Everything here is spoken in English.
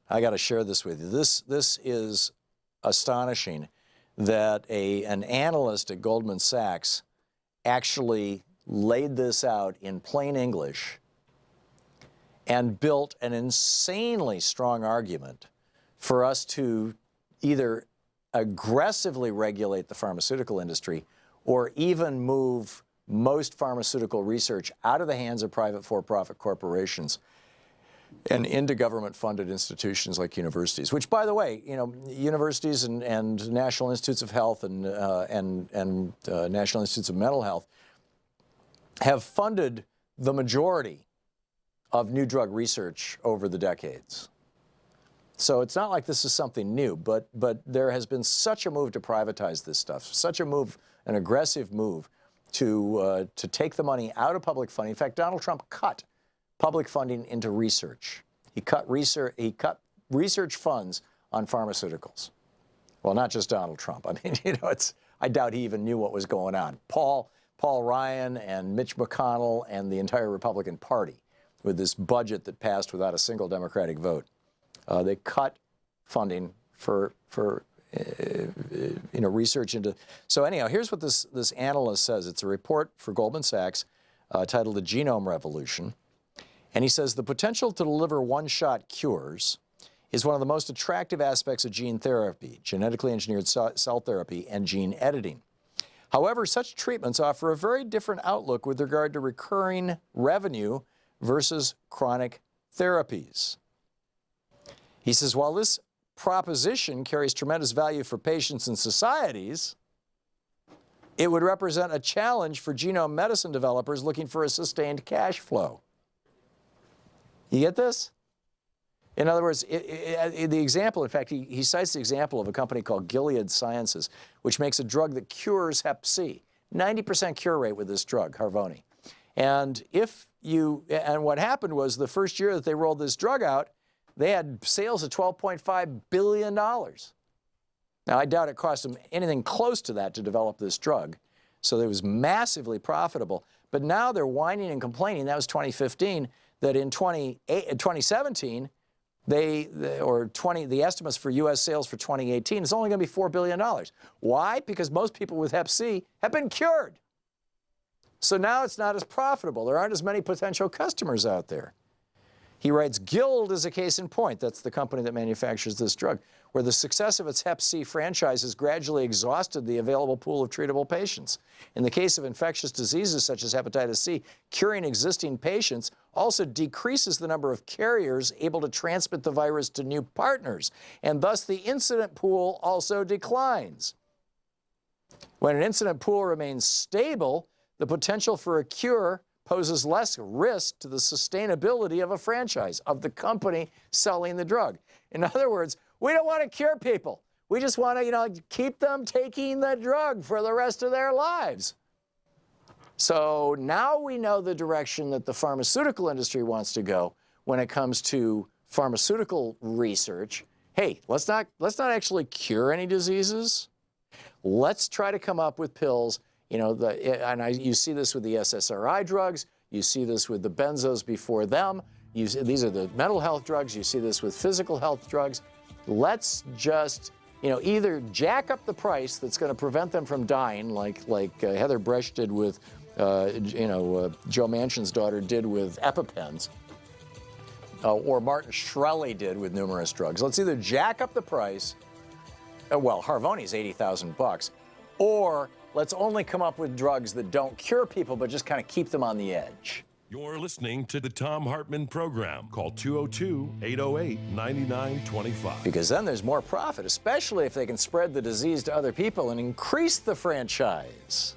I got to share this with you. This is astonishing that an analyst at Goldman Sachs actually laid this out in plain English and built an insanely strong argument for us to either aggressively regulate the pharmaceutical industry or even move most pharmaceutical research out of the hands of private for-profit corporations and into government-funded institutions like universities, which, by the way, universities and National Institutes of Health and National Institutes of Mental Health have funded the majority of new drug research over the decades. So it's not like this is something new, but there has been such a move to privatize this stuff, such a move, an aggressive move to take the money out of public funding. In fact, Donald Trump cut public funding into research. He cut research funds on pharmaceuticals. Well, not just Donald Trump. I mean, I doubt he even knew what was going on. Paul Ryan and Mitch McConnell and the entire Republican Party, with this budget that passed without a single Democratic vote, they cut funding for research into. So anyhow, here's what this analyst says. It's a report for Goldman Sachs titled "The Genome Revolution," and he says the potential to deliver one-shot cures is one of the most attractive aspects of gene therapy, genetically engineered cell therapy, and gene editing. However, such treatments offer a very different outlook with regard to recurring revenue versus chronic therapies. He says, while this proposition carries tremendous value for patients and societies, it would represent a challenge for genome medicine developers looking for a sustained cash flow. You get this? In other words, the example, in fact, he cites the example of a company called Gilead Sciences, which makes a drug that cures Hep C. 90% cure rate with this drug, Harvoni. And what happened was the first year that they rolled this drug out, they had sales of $12.5 billion. Now, I doubt it cost them anything close to that to develop this drug. So it was massively profitable. But now they're whining and complaining, that was 2015, that in 2017, the estimates for U.S. sales for 2018 is only going to be $4 billion. Why? Because most people with Hep C have been cured. So now it's not as profitable. There aren't as many potential customers out there. He writes, Guild is a case in point, that's the company that manufactures this drug, where the success of its Hep C franchise has gradually exhausted the available pool of treatable patients. In the case of infectious diseases such as hepatitis C, curing existing patients also decreases the number of carriers able to transmit the virus to new partners, and thus the incident pool also declines. When an incident pool remains stable, the potential for a cure poses less risk to the sustainability of a franchise, of the company selling the drug. In other words, we don't want to cure people. We just want to, keep them taking the drug for the rest of their lives. So now we know the direction that the pharmaceutical industry wants to go when it comes to pharmaceutical research. Hey, let's not actually cure any diseases. Let's try to come up with pills. You see this with the SSRI drugs. You see this with the benzos before them. These are the mental health drugs. You see this with physical health drugs. Let's just, either jack up the price that's going to prevent them from dying, like Heather Bresch did with, Joe Manchin's daughter did with EpiPens, or Martin Shkreli did with numerous drugs. Let's either jack up the price. Well, Harvoni's $80,000, or let's only come up with drugs that don't cure people, but just kind of keep them on the edge. You're listening to the Thom Hartmann Program. Call 202-808-9925. Because then there's more profit, especially if they can spread the disease to other people and increase the franchise.